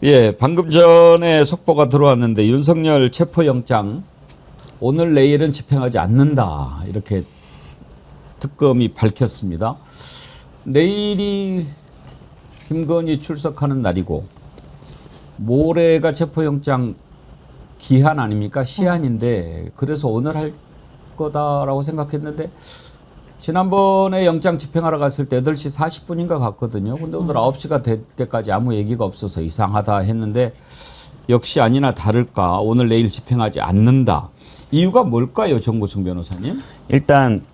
예, 방금 전에 속보가 들어왔는데 윤석열 체포영장 오늘 내일은 집행하지 않는다 이렇게 특검이 밝혔습니다. 내일이 김건희 출석하는 날이고 모레가 체포영장 기한 아닙니까? 시한인데 그래서 오늘 할 거다라고 생각했는데 지난번에 영장 집행하러 갔을 때 8시 40분인가 갔거든요. 근데 오늘 9시가 될 때까지 아무 얘기가 없어서 이상하다 했는데 역시 아니나 다를까 오늘 내일 집행하지 않는다. 이유가 뭘까요, 정구승 변호사님? 일단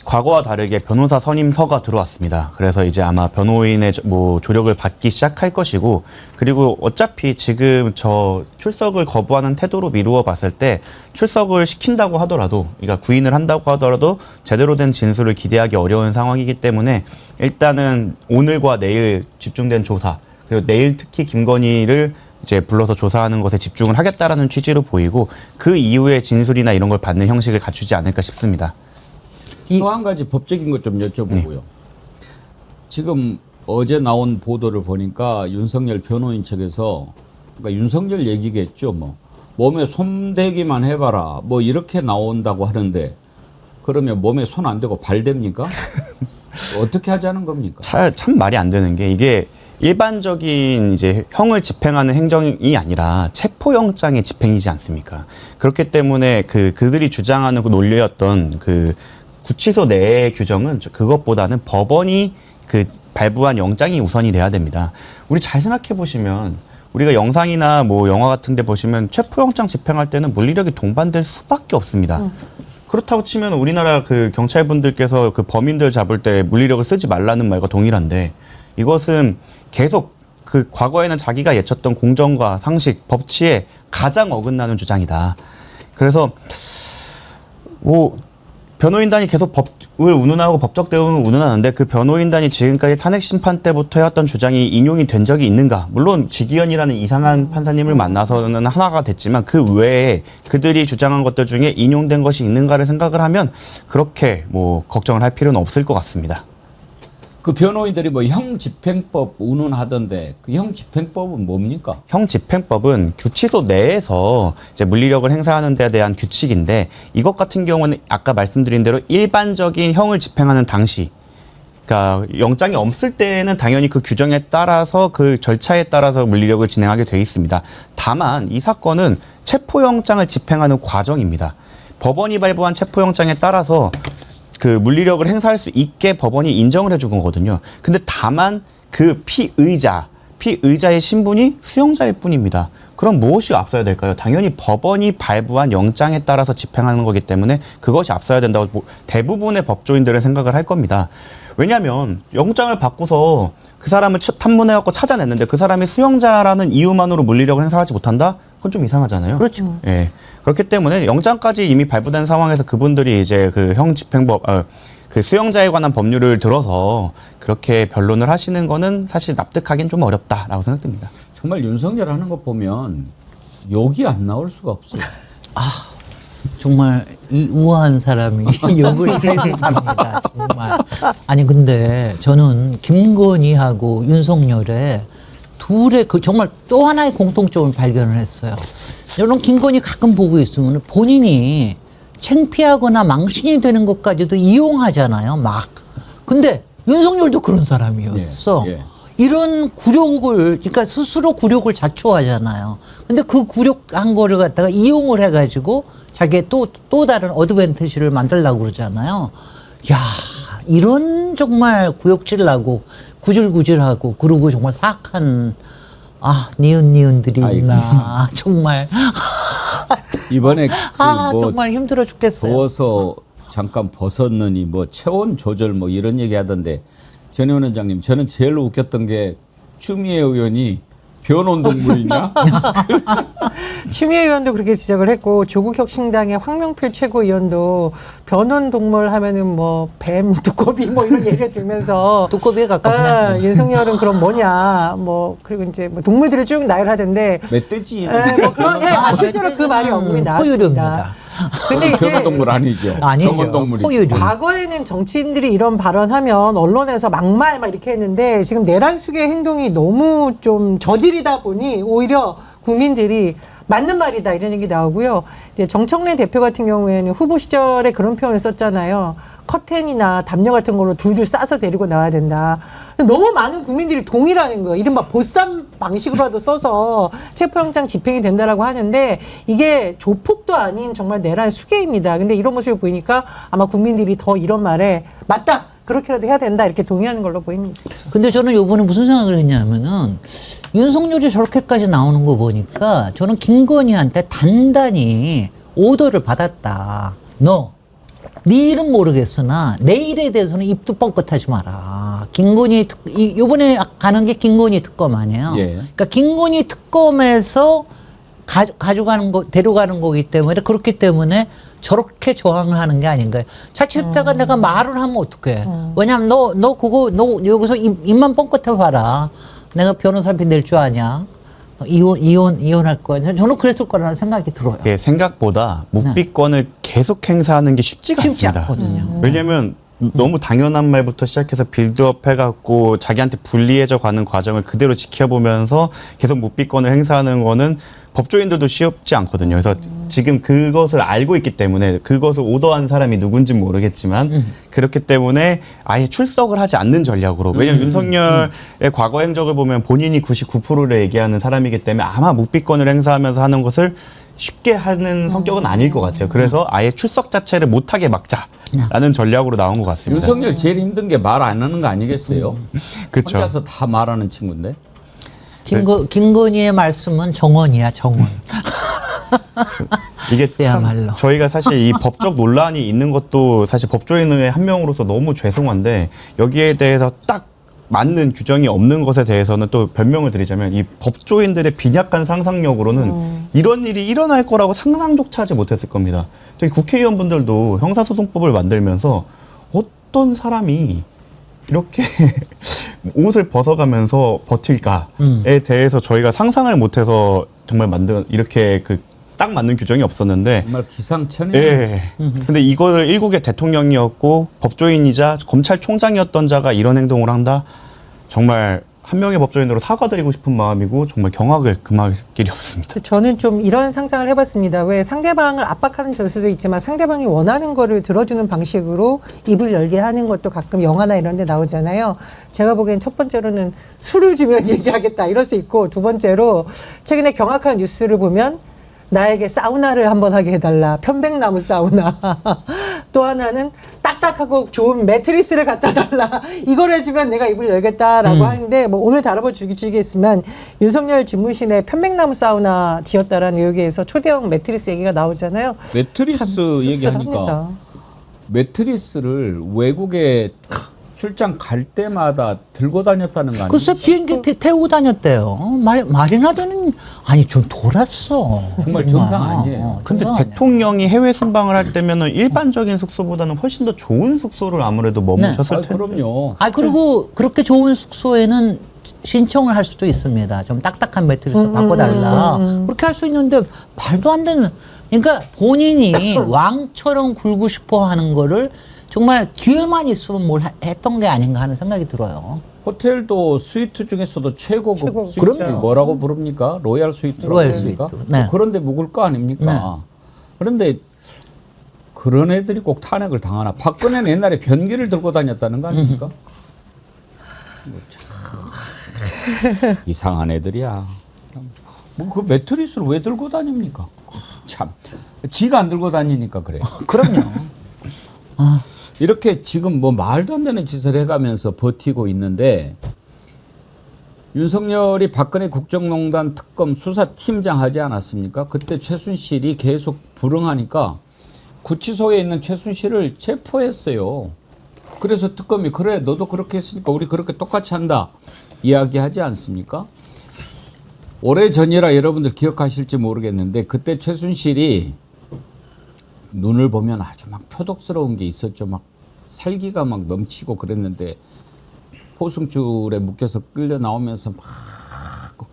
과거와 다르게 변호사 선임서가 들어왔습니다. 그래서 이제 아마 변호인의 조력을 받기 시작할 것이고, 그리고 어차피 지금 저 출석을 거부하는 태도로 미루어 봤을 때 출석을 시킨다고 하더라도, 그러니까 구인을 한다고 하더라도 제대로 된 진술을 기대하기 어려운 상황이기 때문에 일단은 오늘과 내일 집중된 조사, 그리고 내일 특히 김건희를 이제 불러서 조사하는 것에 집중을 하겠다라는 취지로 보이고, 그 이후에 진술이나 이런 걸 받는 형식을 갖추지 않을까 싶습니다. 또 한 가지 법적인 것 좀 여쭤보고요. 네. 지금 어제 나온 보도를 보니까 윤석열 변호인 측에서, 그러니까 윤석열 얘기겠죠. 뭐 몸에 손대기만 해봐라 뭐 이렇게 나온다고 하는데, 그러면 몸에 손 안 대고 발 댑니까? 어떻게 하자는 겁니까? 참 말이 안 되는 게, 이게 일반적인 이제 형을 집행하는 행정이 아니라 체포영장의 집행이지 않습니까? 그렇기 때문에 그들이 주장하는 그 논리였던 그 구치소 내의 규정은 그것보다는 법원이 발부한 영장이 우선이 돼야 됩니다. 우리 잘 생각해 보시면, 우리가 영상이나 뭐 영화 같은 데 보시면 체포영장 집행할 때는 물리력이 동반될 수밖에 없습니다. 그렇다고 치면 우리나라 그 경찰분들께서 그 범인들 잡을 때 물리력을 쓰지 말라는 말과 동일한데, 이것은 계속 그 과거에는 자기가 예쳤던 공정과 상식, 법치에 가장 어긋나는 주장이다. 그래서 뭐 변호인단이 계속 법을 운운하고 법적 대응을 운운하는데, 그 변호인단이 지금까지 탄핵 심판 때부터 해왔던 주장이 인용이 된 적이 있는가? 물론 지기현이라는 이상한 판사님을 만나서는 하나가 됐지만, 그 외에 그들이 주장한 것들 중에 인용된 것이 있는가를 생각을 하면 그렇게 뭐 걱정을 할 필요는 없을 것 같습니다. 그 변호인들이 뭐 형집행법 운운하던데, 그 형집행법은 뭡니까? 형집행법은 구치소 내에서 이제 물리력을 행사하는 데 대한 규칙인데, 이것 같은 경우는 아까 말씀드린 대로 일반적인 형을 집행하는 당시, 그러니까 영장이 없을 때는 당연히 그 규정에 따라서 그 절차에 따라서 물리력을 진행하게 돼 있습니다. 다만 이 사건은 체포영장을 집행하는 과정입니다. 법원이 발부한 체포영장에 따라서 그 물리력을 행사할 수 있게 법원이 인정을 해준 거거든요. 근데 다만 그 피의자의 신분이 수용자일 뿐입니다. 그럼 무엇이 앞서야 될까요? 당연히 법원이 발부한 영장에 따라서 집행하는 거기 때문에 그것이 앞서야 된다고 대부분의 법조인들은 생각을 할 겁니다. 왜냐하면 영장을 받고서 그 사람을 탐문해갖고 찾아냈는데 그 사람이 수용자라는 이유만으로 물리력을 행사하지 못한다? 그건 좀 이상하잖아요. 그렇죠. 예. 그렇기 때문에 영장까지 이미 발부된 상황에서 그분들이 이제 그 형집행법, 그 수용자에 관한 법률을 들어서 그렇게 변론을 하시는 거는 사실 납득하기는 좀 어렵다라고 생각됩니다. 정말 윤석열 하는 거 보면 욕이 안 나올 수가 없어요. 정말 이 우아한 사람이 욕을 해대습니다. 정말. 아니 근데 저는 김건희하고 윤석열의 둘의 그 정말 또 하나의 공통점을 발견을 했어요. 여러분 김건희 가끔 보고 있으면 본인이 창피하거나 망신이 되는 것까지도 이용하잖아요. 막. 근데 윤석열도 그런 사람이었어. 예, 예. 이런 굴욕을, 그러니까 스스로 굴욕을 자초하잖아요. 근데 그 굴욕한 거를 갖다가 이용을 해가지고 자기의 또 다른 어드밴티지를 만들려고 그러잖아요. 야, 이런 정말 구역질 나고 구질구질하고 그러고 정말 사악한 니은들이 있나. 정말. 이번에 뭐 정말 힘들어 죽겠어요. 더워서 잠깐 벗었느니 뭐 체온 조절 뭐 이런 얘기 하던데, 전혜원 원장님, 저는 제일 웃겼던 게 추미애 의원이 변온동물이냐? 추미애 의원도 그렇게 지적을 했고, 조국혁신당의 황명필 최고위원도 변온동물 하면은 뭐 뱀, 두꺼비 뭐 이런 얘기를 들면서 두꺼비에 가깝네. 윤석열은 그럼 뭐냐, 뭐 그리고 이제 뭐 동물들을 쭉 나열하던데 멧돼지. 뭐 그런 실제로 그 말이 언급이 나왔습니다. 포유류입니다. 근데 이제 병원동물 아니죠. 아니죠. 병원동물이. 포유류. 과거에는 정치인들이 이런 발언하면 언론에서 막말 막 이렇게 했는데 지금 내란숙의 행동이 너무 좀 저질이다 보니 오히려 국민들이 맞는 말이다 이런 얘기 나오고요. 이제 정청래 대표 같은 경우에는 후보 시절에 그런 표현을 썼잖아요. 커튼이나 담요 같은 걸로 둘둘 싸서 데리고 나와야 된다. 근데 너무 많은 국민들이 동의라는 거예요. 이른바 보쌈 방식으로라도 써서 체포영장 집행이 된다라고 하는데 이게 조폭도 아닌 정말 내란 수괴입니다. 근데 이런 모습을 보이니까 아마 국민들이 더 이런 말에 맞다. 그렇게라도 해야 된다. 이렇게 동의하는 걸로 보입니다. 근데 저는 요번에 무슨 생각을 했냐면은 윤석열이 저렇게까지 나오는 거 보니까 저는 김건희한테 단단히 오더를 받았다. 너, 네 일은 모르겠으나 내 일에 대해서는 입도 뻥끗하지 마라. 김건희 요번에 가는 게 김건희 특검 아니에요. 예. 그러니까 김건희 특검에서 가져가는 거, 데려가는 거기 때문에 그렇기 때문에 저렇게 저항을 하는 게 아닌가요? 자칫했다가 내가 말을 하면 어떡해. 왜냐면 너 여기서 입만 뻥끗해 봐라. 내가 변호사비 낼 줄 아냐? 이혼할 거야. 저는 그랬을 거라는 생각이 들어요. 예, 생각보다 묵비권을 계속 행사하는 게 쉽지가 쉽지 않습니다. 않거든요. 왜냐하면 너무 당연한 말부터 시작해서 빌드업 해갖고 자기한테 불리해져 가는 과정을 그대로 지켜보면서 계속 묵비권을 행사하는 거는 법조인들도 쉽지 않거든요. 그래서 지금 그것을 알고 있기 때문에 그것을 오더한 사람이 누군지 모르겠지만 그렇기 때문에 아예 출석을 하지 않는 전략으로. 왜냐하면 윤석열의 과거 행적을 보면 본인이 99%를 얘기하는 사람이기 때문에 아마 묵비권을 행사하면서 하는 것을 쉽게 하는 성격은 아닐 것 같아요. 그래서 아예 출석 자체를 못하게 막자라는 전략으로 나온 것 같습니다. 윤석열 제일 힘든 게 말 안 하는 거 아니겠어요? 그렇죠. 혼자서 다 말하는 친구인데. 김건희의 말씀은 정언이야, 정언. 이게 참 그야말로. 저희가 사실 이 법적 논란이 있는 것도 사실 법조인의 한 명으로서 너무 죄송한데 여기에 대해서 딱 맞는 규정이 없는 것에 대해서는 또 변명을 드리자면 이 법조인들의 빈약한 상상력으로는 이런 일이 일어날 거라고 상상조차 하지 못했을 겁니다. 저희 국회의원분들도 형사소송법을 만들면서 어떤 사람이 이렇게 옷을 벗어가면서 버틸까에 대해서 저희가 상상을 못해서 정말 이렇게 딱 맞는 규정이 없었는데 정말 기상천외. 예. 근데 이거를 일국의 대통령이었고 법조인이자 검찰총장이었던 자가 이런 행동을 한다? 정말 한 명의 법조인으로 사과드리고 싶은 마음이고 정말 경악을 금할 길이 없습니다. 저는 좀 이런 상상을 해봤습니다. 왜 상대방을 압박하는 절수도 있지만 상대방이 원하는 거를 들어주는 방식으로 입을 열게 하는 것도 가끔 영화나 이런 데 나오잖아요. 제가 보기엔 첫 번째로는 술을 주면 얘기하겠다 이럴 수 있고 두 번째로 최근에 경악한 뉴스를 보면 나에게 사우나를 한번 하게 해달라. 편백나무 사우나. 또 하나는 딱딱하고 좋은 매트리스를 갖다 달라. 이걸 해주면 내가 입을 열겠다라고 하는데 뭐 오늘 다뤄주시겠지만 윤석열 집무실에 편백나무 사우나 지었다라는 여기에서 초대형 매트리스 얘기가 나오잖아요. 매트리스 얘기하니까 씁쓸합니다. 매트리스를 외국에 출장 갈 때마다 들고 다녔다는 거 아니에요? 글쎄 비행기 태우고 다녔대요. 말이나 되는 아니 좀 돌았어. 정말 정상 아니에요. 근데 정상 아니야. 대통령이 해외 순방을 할 때면은 일반적인 숙소보다는 훨씬 더 좋은 숙소를 아무래도 머무셨을 텐데. 그럼요. 그리고 그렇게 좋은 숙소에는 신청을 할 수도 있습니다. 좀 딱딱한 매트리스 바꿔달라. 그렇게 할 수 있는데 말도 안 되는. 그러니까 본인이 왕처럼 굴고 싶어 하는 거를 정말 기회만 있으면 뭘 했던 게 아닌가 하는 생각이 들어요. 호텔도 스위트 중에서도 최고급 최고. 스위트를 그럼요. 뭐라고 부릅니까? 로얄 스위트라고 로얄 부릅니까? 스위트. 네. 그런데 묵을 거 아닙니까? 그런데 그런 애들이 꼭 탄핵을 당하나? 박근혜는 옛날에 변기를 들고 다녔다는 거 아닙니까? 뭐 참 이상한 애들이야. 뭐 그 매트리스를 왜 들고 다닙니까? 참 지가 안 들고 다니니까 그래. 그럼요. 이렇게 지금 뭐 말도 안 되는 짓을 해가면서 버티고 있는데 윤석열이 박근혜 국정농단 특검 수사팀장 하지 않았습니까? 그때 최순실이 계속 불응하니까 구치소에 있는 최순실을 체포했어요. 그래서 특검이 그래 너도 그렇게 했으니까 우리 그렇게 똑같이 한다 이야기하지 않습니까? 오래전이라 여러분들 기억하실지 모르겠는데 그때 최순실이 눈을 보면 아주 막 표독스러운 게 있었죠. 막 살기가 막 넘치고 그랬는데 포승줄에 묶여서 끌려 나오면서 막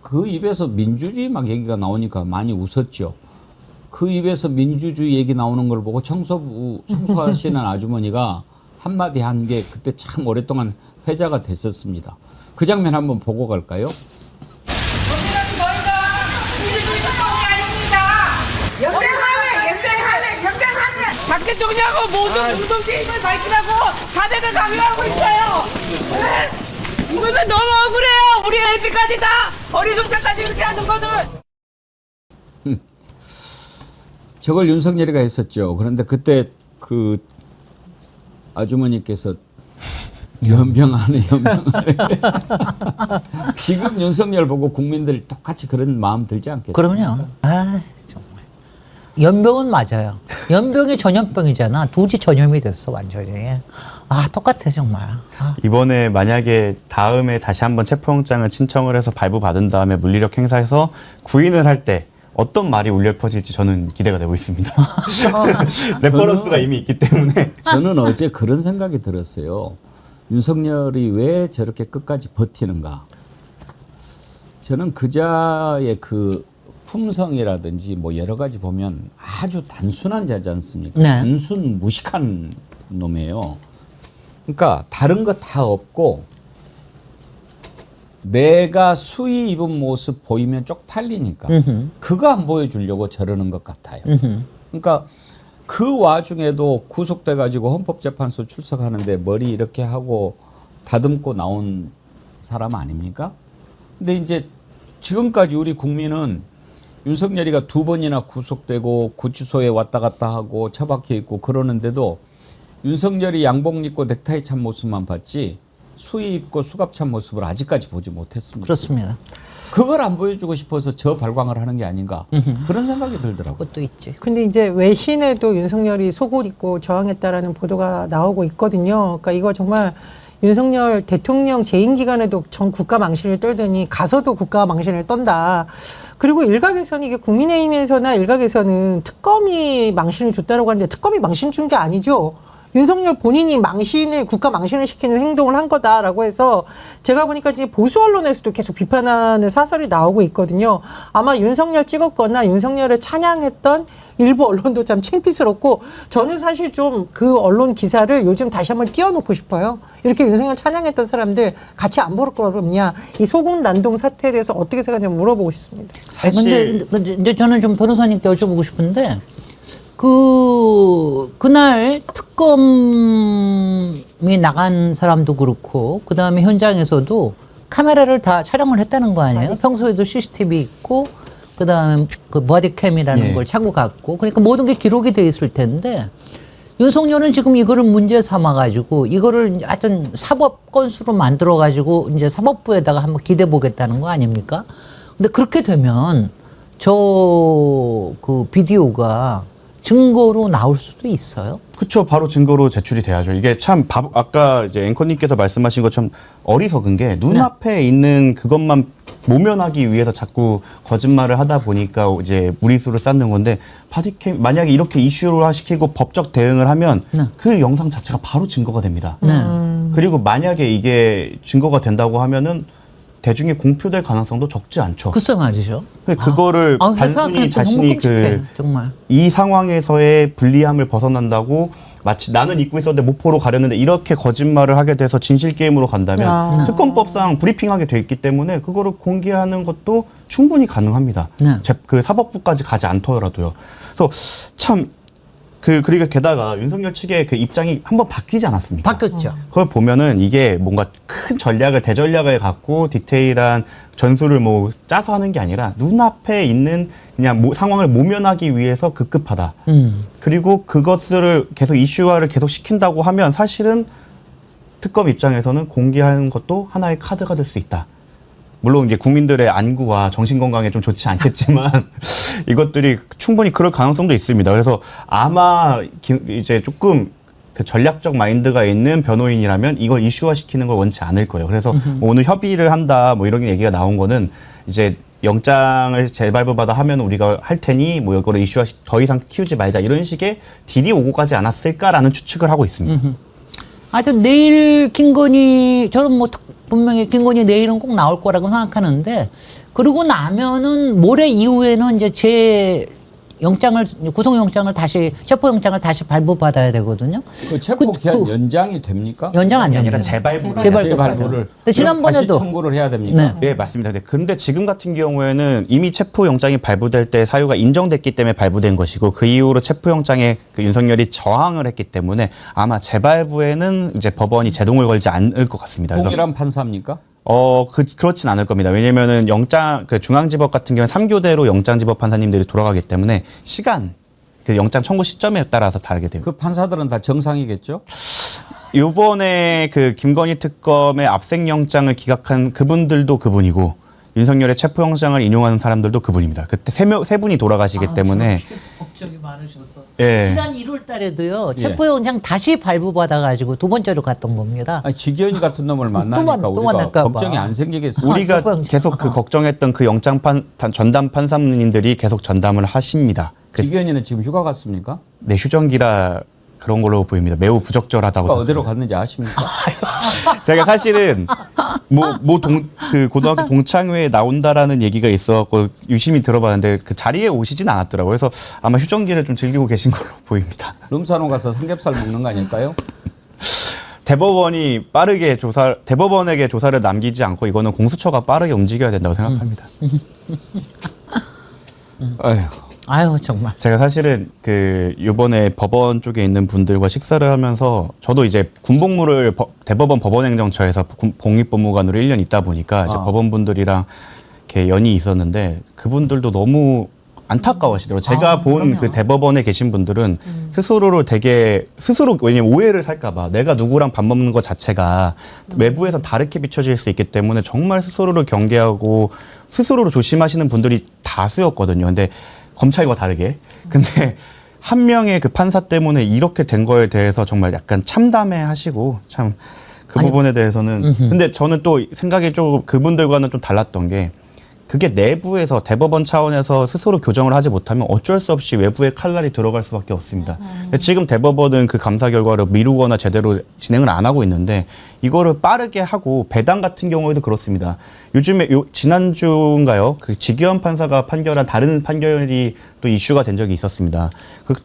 그 입에서 민주주의 막 얘기가 나오니까 많이 웃었죠. 그 입에서 민주주의 얘기 나오는 걸 보고 청소하시는 아주머니가 한마디 한 게 그때 참 오랫동안 회자가 됐었습니다. 그 장면 한번 보고 갈까요? 박 대통령하고 모든 공동체 힘을 밝히라고 자백을 강요하고 있어요. 네? 이거는 너무 억울해요. 우리 애들까지 다 어리숙자까지 이렇게 하는 거는. 저걸 윤석열이가 했었죠. 그런데 그때 그 아주머니께서 연병하네. 지금 윤석열 보고 국민들 똑같이 그런 마음 들지 않겠어요? 그럼요. 아 정말. 연병은 맞아요. 연병이 전염병이잖아. 도지 전염이 됐어 완전히. 아 똑같아 정말. 아. 이번에 만약에 다음에 다시 한번 체포영장을 신청을 해서 발부받은 다음에 물리력 행사해서 구인을 할 때 어떤 말이 울려 퍼질지 저는 기대가 되고 있습니다. 레퍼런스가 이미 있기 때문에. 저는 어제 그런 생각이 들었어요. 윤석열이 왜 저렇게 끝까지 버티는가? 저는 그자의 그 품성이라든지 뭐 여러 가지 보면 아주 단순한 자지 않습니까? 네. 단순 무식한 놈이에요. 그러니까 다른 거 다 없고 내가 수위 입은 모습 보이면 쪽팔리니까 그거 안 보여주려고 저러는 것 같아요. 그러니까 그 와중에도 구속돼 가지고 헌법재판소 출석하는데 머리 이렇게 하고 다듬고 나온 사람 아닙니까? 근데 이제 지금까지 우리 국민은 윤석열이가 2번이나 구속되고 구치소에 왔다 갔다 하고 처박혀 있고 그러는데도 윤석열이 양복 입고 넥타이 찬 모습만 봤지 수의 입고 수갑 찬 모습을 아직까지 보지 못했습니다. 그렇습니다. 그걸 안 보여주고 싶어서 저 발광을 하는 게 아닌가 그런 생각이 들더라고요. 그것도 있지. 근데 이제 외신에도 윤석열이 속옷 입고 저항했다라는 보도가 나오고 있거든요. 그러니까 이거 정말 윤석열 대통령 재임 기간에도 전 국가 망신을 떨더니 가서도 국가 망신을 떤다. 그리고 일각에서는 이게 국민의힘에서나 일각에서는 특검이 망신을 줬다라고 하는데 특검이 망신 준 게 아니죠. 윤석열 본인이 국가 망신을 시키는 행동을 한 거다라고 해서 제가 보니까 이제 보수 언론에서도 계속 비판하는 사설이 나오고 있거든요. 아마 윤석열 찍었거나 윤석열을 찬양했던 일부 언론도 참 창피스럽고 저는 사실 좀 그 언론 기사를 요즘 다시 한번 띄워놓고 싶어요. 이렇게 윤석열 찬양했던 사람들 같이 안 부를 거냐. 이 소금 난동 사태에 대해서 어떻게 생각하는지 물어보고 싶습니다. 사실 근데 이제 저는 좀 변호사님께 여쭤보고 싶은데 그날 특검이 나간 사람도 그렇고 그 다음에 현장에서도 카메라를 다 촬영을 했다는 거 아니에요? 평소에도 CCTV 있고 그 다음에 그 버디캠이라는 예. 걸 차고 갔고 그러니까 모든 게 기록이 돼 있을 텐데 윤석열은 지금 이거를 문제 삼아가지고 이거를 하여튼 사법 건수로 만들어가지고 이제 사법부에다가 한번 기대 보겠다는 거 아닙니까? 근데 그렇게 되면 저 그 비디오가 증거로 나올 수도 있어요. 그렇죠. 바로 증거로 제출이 돼야죠. 이게 참 아까 이제 앵커님께서 말씀하신 것처럼 어리석은 게 눈앞에 있는 그것만 모면하기 위해서 자꾸 거짓말을 하다 보니까 이제 무리수를 쌓는 건데 바디캠 만약에 이렇게 이슈로 시키고 법적 대응을 하면 네. 그 영상 자체가 바로 증거가 됩니다. 네. 그리고 만약에 이게 증거가 된다고 하면은 대중에 공표될 가능성도 적지 않죠. 글쎄 말이죠. 근데 그거를 회사 단순히 그냥 자신이 너무 끔찍해, 정말. 이 상황에서의 불리함을 벗어난다고 마치 나는 잊고 있었는데 목포로 가려는데 이렇게 거짓말을 하게 돼서 진실 게임으로 간다면 아. 특검법상 브리핑하게 돼 있기 때문에 그거를 공개하는 것도 충분히 가능합니다. 네. 그 사법부까지 가지 않더라도요. 그래서 참 그리고 게다가 윤석열 측의 그 입장이 한번 바뀌지 않았습니까? 바뀌었죠. 그걸 보면은 이게 뭔가 큰 대전략을 갖고 디테일한 전술을 뭐 짜서 하는 게 아니라 눈앞에 있는 그냥 상황을 모면하기 위해서 급급하다. 그리고 그것을 계속 이슈화를 계속 시킨다고 하면 사실은 특검 입장에서는 공개하는 것도 하나의 카드가 될 수 있다. 물론 이제 국민들의 안구와 정신 건강에 좀 좋지 않겠지만 이것들이 충분히 그럴 가능성도 있습니다. 그래서 아마 이제 조금 그 전략적 마인드가 있는 변호인이라면 이걸 이슈화 시키는 걸 원치 않을 거예요. 그래서 뭐 오늘 협의를 한다 뭐 이런 얘기가 나온 거는 이제 영장을 재발부받아 하면 우리가 할 테니 뭐 이거를 이슈화 더 이상 키우지 말자 이런 식의 딜이 오고 가지 않았을까라는 추측을 하고 있습니다. 하여튼 내일 김건희 저는 뭐 분명히 김건희 내일은 꼭 나올 거라고 생각하는데 그러고 나면은 모레 이후에는 이제 구속영장을 다시 체포영장을 다시 발부받아야 되거든요. 그 체포 기한 연장이 됩니까? 연장 안 아니라 됩니다. 재발부. 재발부를 네, 지난번에도 다시 청구를 해야 됩니까? 네. 네, 맞습니다. 네. 근데 지금 같은 경우에는 이미 체포영장이 발부될 때 사유가 인정됐기 때문에 발부된 것이고 그 이후로 체포영장에 그 윤석열이 저항을 했기 때문에 아마 재발부에는 이제 법원이 제동을 걸지 않을 것 같습니다. 그래서 동일한 판사입니까? 그렇진 않을 겁니다. 왜냐면은 그 중앙지법 같은 경우는 3교대로 영장지법 판사님들이 돌아가기 때문에 그 영장 청구 시점에 따라서 다르게 됩니다. 그 판사들은 다 정상이겠죠? 요번에 그 김건희 특검의 압생영장을 기각한 그분들도 그분이고 윤석열의 체포영장을 인용하는 사람들도 그분입니다. 그때 세 분이 돌아가시기 때문에 걱정이 많으셔서 예. 지난 1월 달에도요. 예. 체포영장 다시 발부받아가지고 두 번째로 갔던 겁니다. 아니, 지기현이 같은 놈을 만나니까 또 우리가 만날까 봐. 걱정이 안 생기겠어요. 우리가 체포영장. 계속 그 걱정했던 그 전담 판사님들이 계속 전담을 하십니다. 지기현이는 지금 휴가 갔습니까? 네, 휴전기라 그런 걸로 보입니다. 매우 부적절하다고 휴가 어디로 생각합니다. 갔는지 아십니까? 제가 사실은 그 고등학교 동창회에 나온다라는 얘기가 있어갖고 유심히 들어봤는데 그 자리에 오시진 않았더라고요. 그래서 아마 휴전기를 좀 즐기고 계신 걸로 보입니다. 룸사롱 가서 삼겹살 먹는 거 아닐까요? 대법원에게 조사를 남기지 않고 이거는 공수처가 빠르게 움직여야 된다고 생각합니다. 아휴. 아유 정말. 제가 사실은 이번에 법원 쪽에 있는 분들과 식사를 하면서 저도 이제 군복무를 대법원 법원행정처에서 공익법무관으로 1년 있다 보니까 이제 법원분들이랑 이렇게 연이 있었는데 그분들도 너무 안타까워하시더라고요. 제가 본 그 대법원에 계신 분들은 왜냐면 오해를 살까봐 내가 누구랑 밥 먹는 것 자체가 외부에서 다르게 비춰질 수 있기 때문에 정말 스스로를 경계하고 스스로를 조심하시는 분들이 다수였거든요. 근데 검찰과 다르게. 근데 한 명의 그 판사 때문에 이렇게 된 거에 대해서 정말 약간 참담해 하시고 참 그 부분에 대해서는 근데 저는 또 생각이 좀 그분들과는 좀 달랐던 게 그게 내부에서 대법원 차원에서 스스로 교정을 하지 못하면 어쩔 수 없이 외부의 칼날이 들어갈 수밖에 없습니다. 근데 지금 대법원은 그 감사 결과를 미루거나 제대로 진행을 안 하고 있는데 이거를 빠르게 하고 배당 같은 경우에도 그렇습니다. 요즘에 지난주인가요? 그 지기현 판사가 판결한 다른 판결이 또 이슈가 된 적이 있었습니다.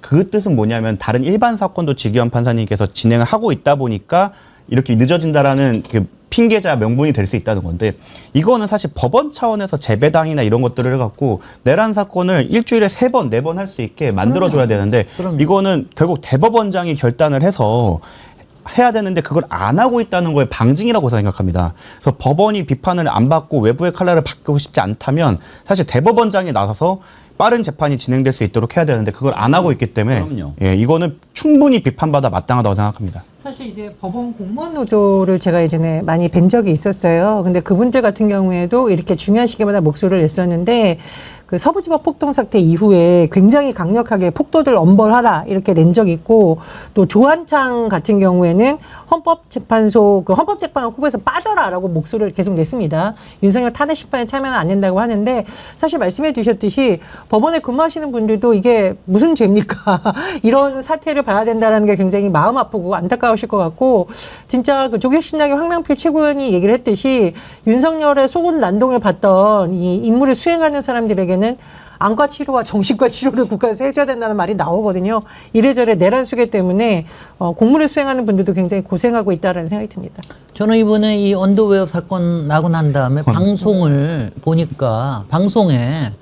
그 뜻은 뭐냐면 다른 일반 사건도 지기현 판사님께서 진행을 하고 있다 보니까 이렇게 늦어진다라는 그 핑계자 명분이 될 수 있다는 건데 이거는 사실 법원 차원에서 재배당이나 이런 것들을 해갖고 내란 사건을 일주일에 3번, 4번 할 수 있게 만들어줘야 되는데 이거는 결국 대법원장이 결단을 해서 해야 되는데 그걸 안 하고 있다는 거에 방증이라고 생각합니다. 그래서 법원이 비판을 안 받고 외부의 칼날을 받고 싶지 않다면 사실 대법원장이 나서서 빠른 재판이 진행될 수 있도록 해야 되는데 그걸 안 하고 있기 때문에 그럼요. 예, 이거는 충분히 비판받아 마땅하다고 생각합니다. 사실 이제 법원 공무원 노조를 제가 예전에 많이 뵌 적이 있었어요. 근데 그분들 같은 경우에도 이렇게 중요한 시기마다 목소리를 냈었는데 그 서부지법 폭동 사태 이후에 굉장히 강력하게 폭도들 엄벌하라 이렇게 낸 적이 있고 또 조한창 같은 경우에는 헌법재판소 그 헌법재판관 후보에서 빠져라라고 목소리를 계속 냈습니다. 윤석열 탄핵 심판에 참여는 안 된다고 하는데 사실 말씀해 주셨듯이 법원에 근무하시는 분들도 이게 무슨 죄입니까? 이런 사태를 봐야 된다는 게 굉장히 마음 아프고 안타까우실 것 같고 진짜 그 조국신당의 황명필 최고위원이 얘기를 했듯이 윤석열의 속옷 난동을 봤던 이 임무를 수행하는 사람들에게는 안과 치료와 정신과 치료를 국가에서 해줘야 된다는 말이 나오거든요. 이래저래 내란 수계 때문에 공무를 수행하는 분들도 굉장히 고생하고 있다는 생각이 듭니다. 저는 이번에 이 언더웨어 사건 나고 난 다음에 방송을 보니까 방송에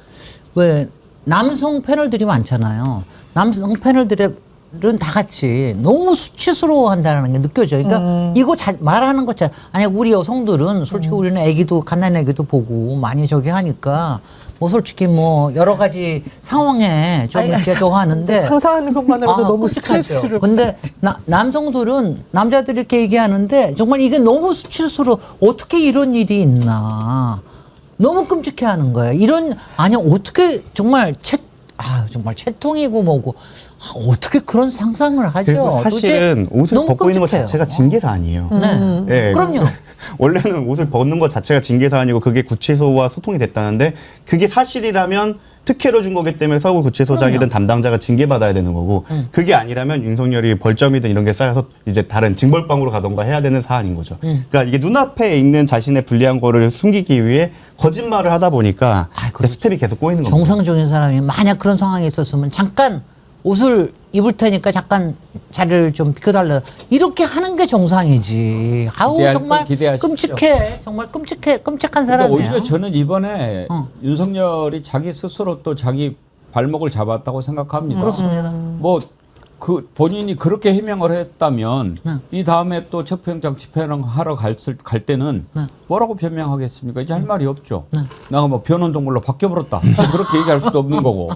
왜 남성 패널들이 많잖아요. 남성 패널들은 다 같이 너무 수치스러워한다는 게 느껴져요. 그러니까 이거 말하는 것 자체 아니 우리 여성들은 솔직히 우리는 애기도 갓난 애기도 보고 많이 저기 하니까 뭐 솔직히 뭐 여러 가지 상황에 좀 이렇게 저거 하는데 상상하는 것만으로도 너무 끔찍하죠. 스트레스를. 근데 남성들은 남자들이 이렇게 얘기하는데 정말 이게 너무 수치스러워. 어떻게 이런 일이 있나. 너무 끔찍해하는 거예요. 아니 어떻게 정말 정말 채통이고 뭐고 어떻게 그런 상상을 하죠? 그리고 사실은 옷을 너무 벗고 있는 것 끔찍해요. 자체가 징계사안이에요. 네. 예, 그럼요. 원래는 옷을 벗는 것 자체가 징계사안이고 그게 구치소와 소통이 됐다는데 그게 사실이라면 특혜로 준 거기 때문에 서울구치소장이든 담당자가 징계받아야 되는 거고 그게 아니라면 윤석열이 벌점이든 이런 게 쌓여서 이제 다른 징벌방으로 가던가 해야 되는 사안인 거죠. 그러니까 이게 눈앞에 있는 자신의 불리한 거를 숨기기 위해 거짓말을 하다 보니까 그렇죠. 스텝이 계속 꼬이는 겁니다. 정상적인 사람이 만약 그런 상황에 있었으면 잠깐 옷을 입을 테니까 잠깐 자리를 좀 비켜달라 이렇게 하는 게 정상이지. 아우 기대할 정말 걸 기대하십시오. 끔찍해. 정말 끔찍한 근데 사람이야. 오히려 저는 이번에 어. 윤석열이 자기 스스로 또 자기 발목을 잡았다고 생각합니다. 그렇습니다. 뭐 그 본인이 그렇게 해명을 했다면 네. 이 다음에 또 체포영장 집행하러 갈 때는 네. 뭐라고 변명하겠습니까? 이제 할 말이 없죠. 네. 내가 뭐 변호동물로 바뀌어버렸다. 그렇게 얘기할 수도 없는 거고.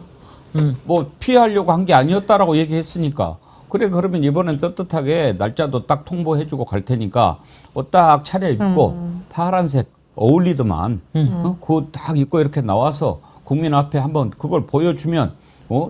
뭐 피하려고 한 게 아니었다라고 얘기했으니까. 그래 그러면 이번엔 떳떳하게 날짜도 딱 통보해주고 갈 테니까 딱 차려입고 파란색 어울리더만 그거 딱 입고 이렇게 나와서 국민 앞에 한번 그걸 보여주면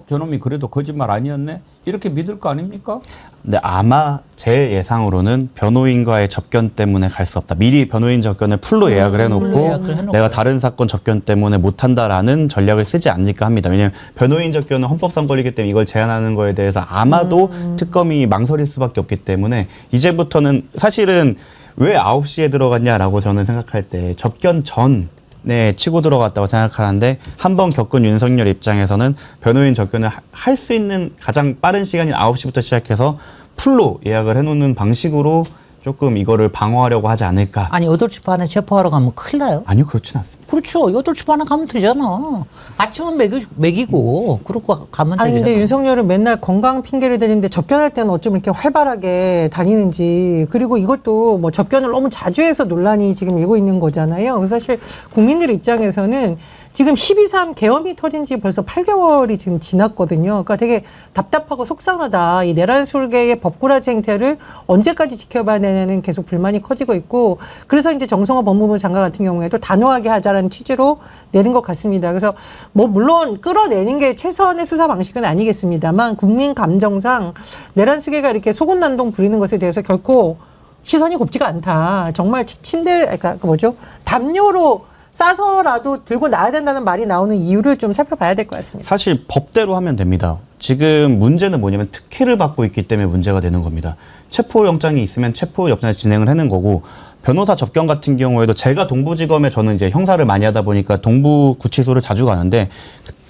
저놈이 그래도 거짓말 아니었네 이렇게 믿을 거 아닙니까? 근데 아마 제 예상으로는 변호인과의 접견 때문에 갈 수 없다. 미리 변호인 접견을 풀로 예약을 해놓고 풀로 예약을 해놓고. 내가 다른 사건 접견 때문에 못한다라는 전략을 쓰지 않을까 합니다. 왜냐하면 변호인 접견은 헌법상 권리기 때문에 이걸 제한하는 거에 대해서 아마도 특검이 망설일 수밖에 없기 때문에 이제부터는 사실은 왜 9시에 들어갔냐라고 저는 생각할 때 접견 전에 치고 들어갔다고 생각하는데 한 번 겪은 윤석열 입장에서는 변호인 접견을 할 수 있는 가장 빠른 시간인 9시부터 시작해서 풀로 예약을 해놓는 방식으로 조금 이거를 방어하려고 하지 않을까. 아니 8시 반에 체포하러 가면 큰일 나요. 아니요, 그렇진 않습니다. 그렇죠. 8시 반에 가면 되잖아. 아침은 먹이고 그러고 가면 아니 근데 되잖아. 윤석열은 맨날 건강 핑계를 대는데 접견할 때는 어쩜 이렇게 활발하게 다니는지 그리고 이것도 뭐 접견을 너무 자주 해서 논란이 지금 일고 있는 거잖아요. 그래서 사실 국민들 입장에서는 지금 12.3 계엄이 터진 지 벌써 8개월이 지금 지났거든요. 그러니까 되게 답답하고 속상하다. 이 내란술계의 법꾸라지 행태를 언제까지 지켜봐야 되냐는 계속 불만이 커지고 있고 그래서 이제 정성호 법무부 장관 같은 경우에도 단호하게 하자라는 취지로 내린 것 같습니다. 그래서 뭐 물론 끌어내는 게 최선의 수사 방식은 아니겠습니다만 국민 감정상 내란술계가 이렇게 속옷난동 부리는 것에 대해서 결코 시선이 곱지가 않다. 정말 친들, 그러니까 그 뭐죠? 담요로 싸서라도 들고 나야 된다는 말이 나오는 이유를 좀 살펴봐야 될 것 같습니다. 사실 법대로 하면 됩니다. 지금 문제는 뭐냐면 특혜를 받고 있기 때문에 문제가 되는 겁니다. 체포영장이 있으면 체포영장을 진행을 하는 거고 변호사 접견 같은 경우에도 제가 동부지검에 저는 이제 형사를 많이 하다 보니까 동부구치소를 자주 가는데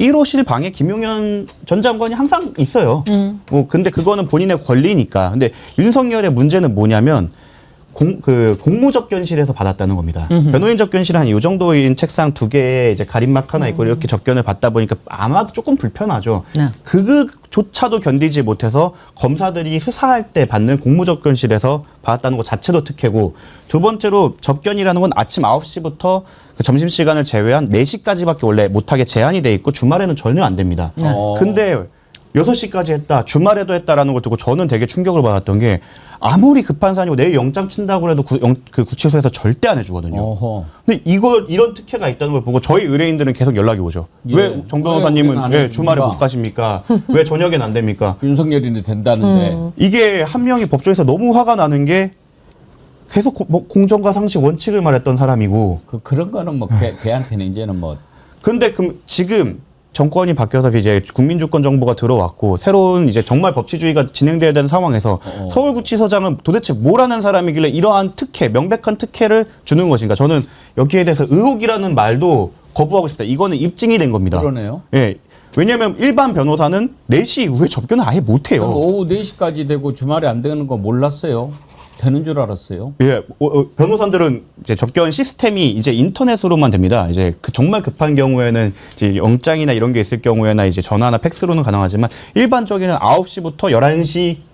1호실 방에 김용현 전 장관이 항상 있어요. 뭐 근데 그거는 본인의 권리니까. 근데 윤석열의 문제는 뭐냐면 공무접견실에서 받았다는 겁니다. 변호인 접견실은 한 이 정도인 책상 2개에 이제 가림막 하나 있고 이렇게 접견을 받다 보니까 아마도 조금 불편하죠. 네. 그조차도 견디지 못해서 검사들이 수사할 때 받는 공무접견실에서 받았다는 것 자체도 특혜고 두 번째로 접견이라는 건 아침 9시부터 그 점심시간을 제외한 4시까지밖에 원래 못하게 제한이 돼 있고 주말에는 전혀 안 됩니다. 근데 6시까지 했다, 주말에도 했다라는 걸 듣고 저는 되게 충격을 받았던 게 아무리 급한 사안이고 내일 영장 친다고 해도 그 구치소에서 절대 안 해주거든요. 어허. 근데 이런 특혜가 있다는 걸 보고 저희 의뢰인들은 계속 연락이 오죠. 예. 왜 정 왜 변호사님은 안 왜 주말에 해줍니까? 못 가십니까? 왜 저녁엔 안 됩니까? 윤석열이는 된다는데 이게 한 명이 법조에서 너무 화가 나는 게 계속 공정과 상식 원칙을 말했던 사람이고 그런 거는 뭐 걔한테는 이제는 뭐 근데 지금 정권이 바뀌어서 이제 국민주권 정부가 들어왔고 새로운 이제 정말 법치주의가 진행돼야 되는 상황에서 서울구치소장은 도대체 뭘 하는 사람이길래 이러한 특혜, 명백한 특혜를 주는 것인가? 저는 여기에 대해서 의혹이라는 말도 거부하고 싶다. 이거는 입증이 된 겁니다. 그러네요. 예. 왜냐하면 일반 변호사는 4시 이후에 접견을 아예 못 해요. 오후 4시까지 되고 주말에 안 되는 거 몰랐어요. 되는 줄 알았어요. 예, 변호사들은 이제 접견 시스템이 이제 인터넷으로만 됩니다. 이제 정말 급한 경우에는 이제 영장이나 이런 게 있을 경우에나 이제 전화나 팩스로는 가능하지만 일반적인 9시부터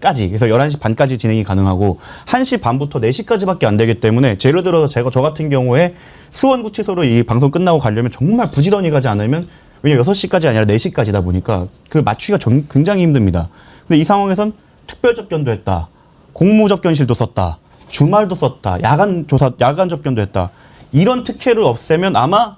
11시까지 그래서 11시 반까지 진행이 가능하고 1시 반부터 4시까지밖에 안 되기 때문에 예를 들어서 저 같은 경우에 수원구치소로 이 방송 끝나고 가려면 정말 부지런히 가지 않으면 왜냐면 6시까지 아니라 4시까지다 보니까 그걸 맞추기가 굉장히 힘듭니다. 근데 이 상황에선 특별 접견도 했다. 공무접견실도 썼다. 주말도 썼다. 야간 접견도 했다. 이런 특혜를 없애면 아마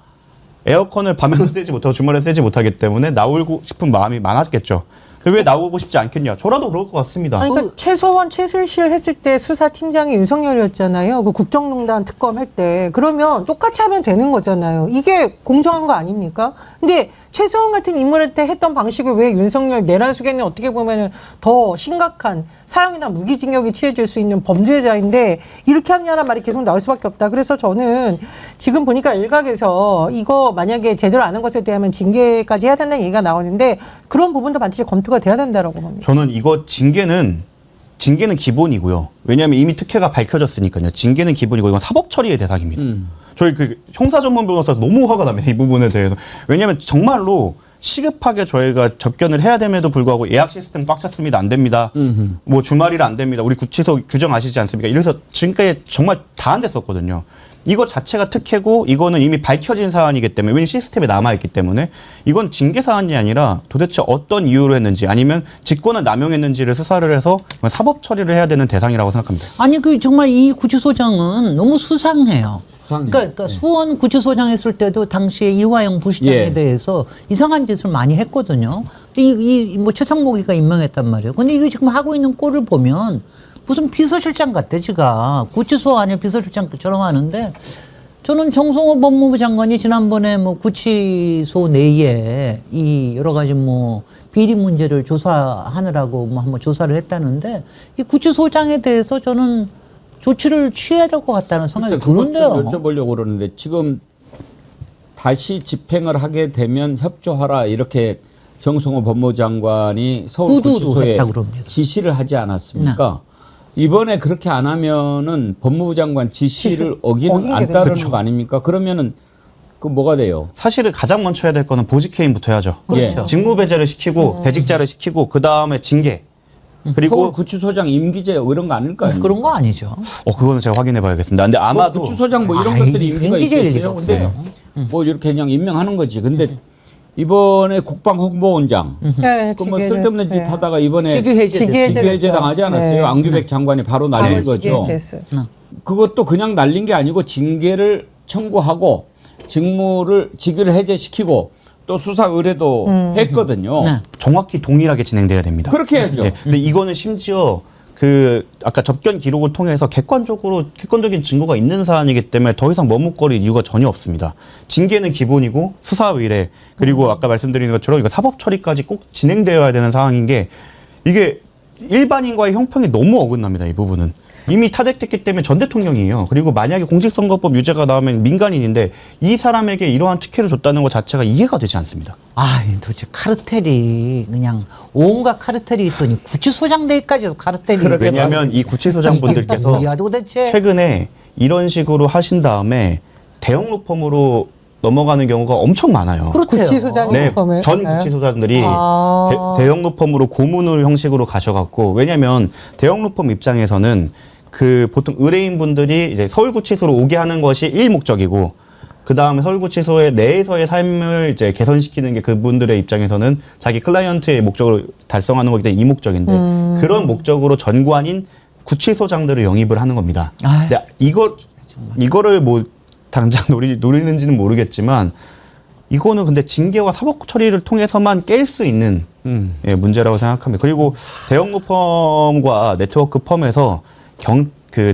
에어컨을 밤에는 쐬지 못하고 주말에 쐬지 못하기 때문에 나오고 싶은 마음이 많았겠죠. 왜 나오고 싶지 않겠냐? 저라도 그럴 것 같습니다. 아니, 그러니까 최서원, 최순실 했을 때 수사팀장이 윤석열이었잖아요. 그 국정농단 특검 할 때. 그러면 똑같이 하면 되는 거잖아요. 이게 공정한 거 아닙니까? 근데 최서원 같은 인물한테 했던 방식을 왜 윤석열 내란수계는 어떻게 보면 더 심각한 사형이나 무기징역이 취해질 수 있는 범죄자인데 이렇게 하냐는 말이 계속 나올 수밖에 없다. 그래서 저는 지금 보니까 일각에서 이거 만약에 제대로 안 한 것에 대하면 징계까지 해야 된다는 얘기가 나오는데 그런 부분도 반드시 검토가 돼야 된다라고 봅니다. 저는 이거 징계는 기본이고요. 왜냐하면 이미 특혜가 밝혀졌으니까요. 징계는 기본이고 이건 사법 처리의 대상입니다. 저희 그 형사 전문 변호사 너무 화가 납니다. 이 부분에 대해서. 왜냐하면 정말로 시급하게 저희가 접견을 해야 됨에도 불구하고 예약 시스템 꽉 찼습니다. 안 됩니다. 뭐 주말이라 안 됩니다. 우리 구치소 규정 아시지 않습니까? 이래서 지금까지 정말 다 안 됐었거든요. 이거 자체가 특혜고 이거는 이미 밝혀진 사안이기 때문에 왜냐면 시스템에 남아있기 때문에 이건 징계 사안이 아니라 도대체 어떤 이유로 했는지 아니면 직권을 남용했는지를 수사를 해서 사법 처리를 해야 되는 대상이라고 생각합니다. 아니 그 정말 이 구치소장은 너무 수상해요. 수상해요. 그러니까 수원 구치소장 했을 때도 당시에 이화영 부시장에 예. 대해서 이상한 짓을 많이 했거든요. 뭐 최상목이가 임명했단 말이에요. 근데 이거 지금 하고 있는 꼴을 보면 무슨 비서실장 같아, 지가. 구치소 안에 비서실장처럼 하는데 저는 정성호 법무부 장관이 지난번에 뭐 구치소 내에 이 여러 가지 뭐 비리 문제를 조사하느라고 뭐 한번 조사를 했다는데 이 구치소장에 대해서 저는 조치를 취해야 될 것 같다는 생각이 드는데요. 그것도 여쭤보려고 그러는데 지금 다시 집행을 하게 되면 협조하라 이렇게 정성호 법무부 장관이 서울구치소에 했다고 그럽니다. 지시를 하지 않았습니까? 이번에 그렇게 안 하면은 법무부 장관 지시를 어기는 안 따르는 그렇죠. 거 아닙니까? 그러면은 그 뭐가 돼요? 사실은 가장 먼저 해야 될 거는 보직해임부터 해야죠. 그렇죠. 직무 배제를 시키고 대직자를 시키고 그 다음에 징계. 그리고 서울구치소장 임기제 이런 거 아닐까요? 그런 거 아니죠. 그거는 제가 확인해 봐야겠습니다. 근데 아마도 구치소장 뭐 이런 아이, 것들이 임기가 임기제일 있겠어요. 리가 근데 뭐 이렇게 그냥 임명하는 거지. 근데 이번에 국방홍보원장 네, 그 뭐 징계를- 쓸데없는 짓 네. 하다가 이번에 직위 해제 직위해제 당하지 않았어요? 네. 안규백 장관이 바로 날린 거죠. 됐어요. 그것도 그냥 날린 게 아니고 징계를 청구하고 직위를 해제시키고 또 수사 의뢰도 했거든요. 네. 정확히 동일하게 진행돼야 됩니다. 그렇게 해야죠. 네. 근데 이거는 심지어 아까 접견 기록을 통해서 객관적인 증거가 있는 사안이기 때문에 더 이상 머뭇거릴 이유가 전혀 없습니다. 징계는 기본이고 수사 의뢰 그리고 아까 말씀드린 것처럼 이거 사법 처리까지 꼭 진행되어야 되는 상황인 게 이게 일반인과의 형평이 너무 어긋납니다. 이 부분은. 이미 타택됐기 때문에 전 대통령이에요. 그리고 만약에 공직선거법 유죄가 나오면 민간인인데 이 사람에게 이러한 특혜를 줬다는 것 자체가 이해가 되지 않습니다. 도대체 카르텔이 그냥 온갖 카르텔이 있더니 구치소장 내까지도 카르텔이 왜냐하면 이 구치소장분들께서 뭐야 도대체 최근에 이런 식으로 하신 다음에 대형 로펌으로 넘어가는 경우가 엄청 많아요. 그렇대요. 구치소장이 네, 로펌을? 전 네. 구치소장들이 아. 대형 로펌으로 고문을 형식으로 가셔갖고 왜냐하면 대형 로펌 입장에서는 보통 의뢰인분들이 이제 서울구치소로 오게 하는 것이 일 목적이고 그 다음에 서울구치소의 내에서의 삶을 이제 개선시키는 게 그분들의 입장에서는 자기 클라이언트의 목적을 달성하는 거기 때문에 이 목적인데 그런 목적으로 전관인 구치소장들을 영입을 하는 겁니다. 근데 이거를 뭐 당장 노리는지는 모르겠지만 이거는 근데 징계와 사법 처리를 통해서만 깰 수 있는 문제라고 생각합니다. 그리고 대형 로펌과 네트워크 펌에서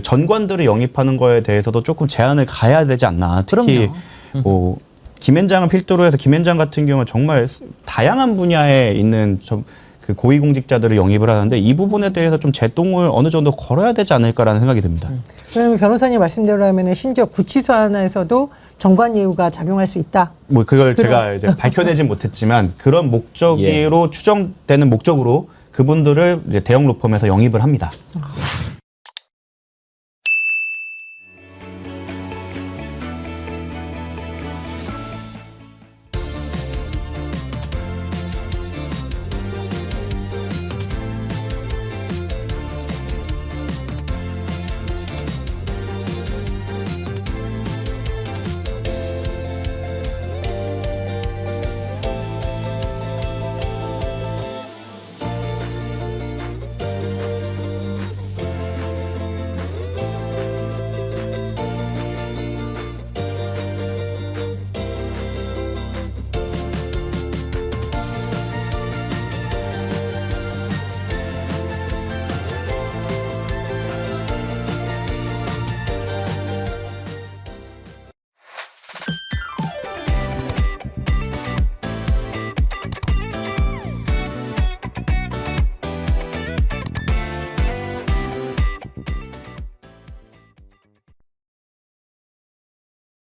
전관들을 영입하는 거에 대해서도 조금 제한을 가야 되지 않나. 특히 뭐 김앤장을 필두로 해서 김앤장 같은 경우는 정말 다양한 분야에 있는 그 고위공직자들을 영입을 하는데 이 부분에 대해서 좀 제동을 어느 정도 걸어야 되지 않을까라는 생각이 듭니다. 그러면 변호사님 말씀대로 하면 심지어 구치소 안에서도 정관 예우가 작용할 수 있다. 뭐 그걸 제가 이제 밝혀내진 못했지만 그런 목적으로 추정되는 목적으로 그분들을 이제 대형 로펌에서 영입을 합니다.